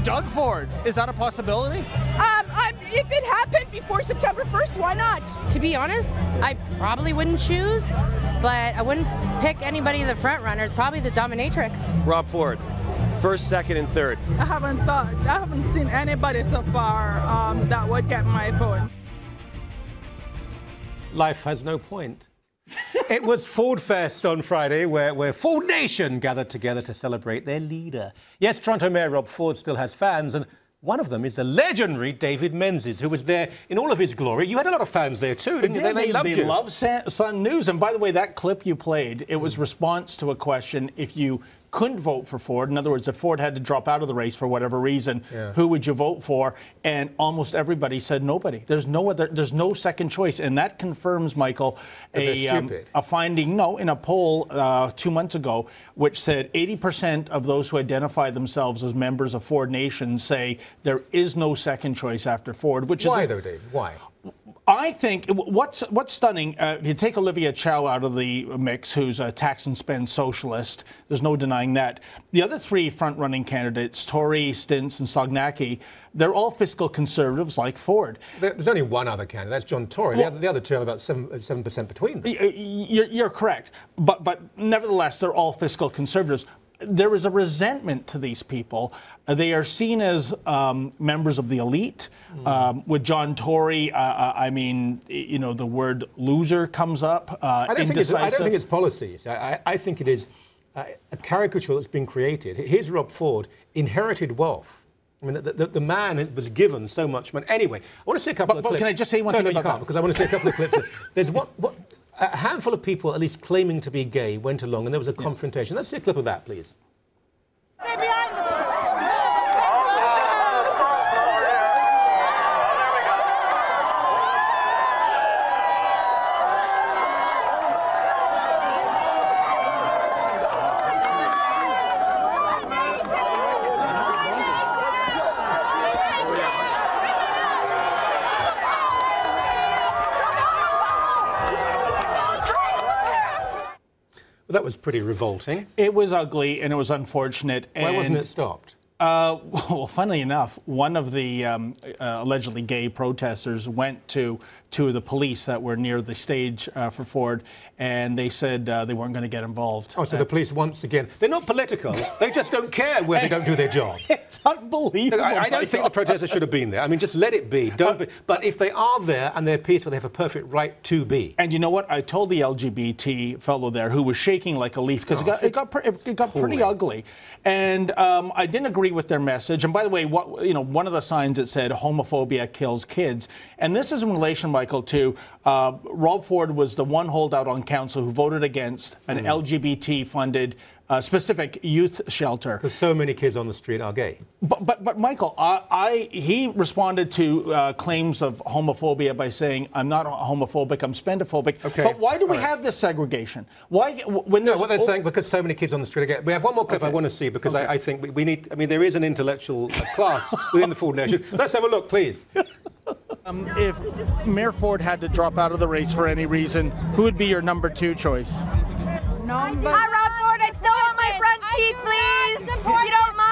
Doug Ford, is that a possibility? If it happened before September 1st, why not? To be honest, I probably wouldn't choose, but I wouldn't pick anybody of the front runners, probably the dominatrix. Rob Ford, first, second, and third. I haven't seen anybody so far that would get my vote. Life has no point. It was Ford Fest on Friday, where Ford Nation gathered together to celebrate their leader. Yes, Toronto Mayor Rob Ford still has fans, and one of them is the legendary David Menzies, who was there in all of his glory. You had a lot of fans there too, didn't you? They loved you. They love Sun News. And by the way, that clip you played, it was response to a question: if you couldn't vote for Ford, in other words, if Ford had to drop out of the race for whatever reason, who would you vote for? And almost everybody said nobody. There's no second choice, and that confirms, Michael, a finding in a poll 2 months ago, which said 80% of those who identify themselves as members of Ford Nation say there is no second choice after Ford. Why though, Dave? Why? I think what's stunning, if you take Olivia Chow out of the mix, who's a tax and spend socialist, there's no denying that. The other three front-running candidates, Tory, Stintz, and Sognacki, they're all fiscal conservatives like Ford. There's only one other candidate, that's John Tory. Well, the other two have about 7% between them. You're correct, but nevertheless, they're all fiscal conservatives. There is a resentment to these people. They are seen as members of the elite. With John Tory, I mean, the word loser comes up. I don't think it's policies. I think it is a caricature that's been created. Here's Rob Ford, inherited wealth. I mean, the man was given so much money. Anyway, I want to say a couple of clips. Can I just say one thing about that? No, you can't, because I want to say a couple of clips. There's a handful of people, at least claiming to be gay, went along, and there was a confrontation. Let's see a clip of that, please. Stay behind the That was pretty revolting. It was ugly and it was unfortunate. Why wasn't it stopped? Well, funnily enough, one of the allegedly gay protesters went to two of the police that were near the stage for Ford, and they said they weren't going to get involved. Oh, so the police, once again, they're not political. They just don't care where they don't do their job. It's unbelievable. Look, I don't think the protesters should have been there. I mean, just let it be. Don't be. But if they are there and they're peaceful, they have a perfect right to be. And you know what? I told the LGBT fellow there, who was shaking like a leaf, because it got pretty ugly. And I didn't agree with their message. And by the way, one of the signs that said homophobia kills kids. And this is in relation, Michael, to Rob Ford was the one holdout on council who voted against an LGBT-funded specific youth shelter. Because so many kids on the street are gay. But Michael, he responded to claims of homophobia by saying, I'm not homophobic, I'm spendophobic. Okay. But why do we have this segregation? Why? What they're saying, because so many kids on the street are gay. We have one more clip I want to see, because I think we need, I mean, there is an intellectual class within the Ford Nation. Let's have a look, please. If Mayor Ford had to drop out of the race for any reason, who would be your number 2 choice? Hi, Rob Ford. I still want my front seat, please. If you don't mind.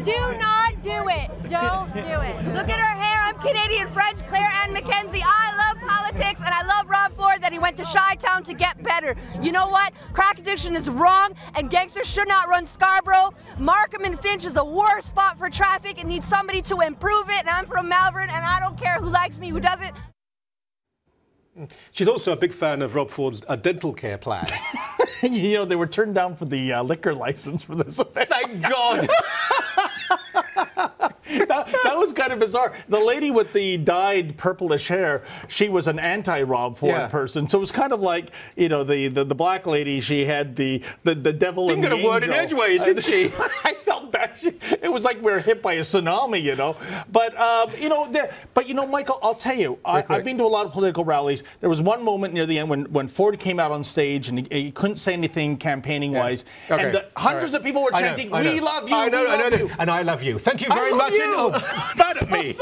Do not do it. Don't do it. Look at her hair. I'm Canadian French, Claire Ann McKenzie. I love politics, and I love Rob Ford that he went to Chi-Town to get better. You know what? Crack addiction is wrong, and gangsters should not run Scarborough. Markham and Finch is the worst spot for traffic. It needs somebody to improve it, and I'm from Malvern, and I don't care who likes me, who doesn't. She's also a big fan of Rob Ford's dental care plan. They were turned down for the liquor license for this event. Thank God. That was kind of bizarre. The lady with the dyed purplish hair, she was an anti-Rob Ford person. So it was kind of like, the black lady, she had the devil Didn't and the get a word in edgeways, did she? I felt bad. It was like we were hit by a tsunami, But, Michael, I'll tell you, I've been to a lot of political rallies. There was one moment near the end when Ford came out on stage and he couldn't say anything campaigning-wise. Yeah. Okay. And hundreds of people were chanting, "We love you, we love you." And I love you. Thank you very much. Oh, spat at me.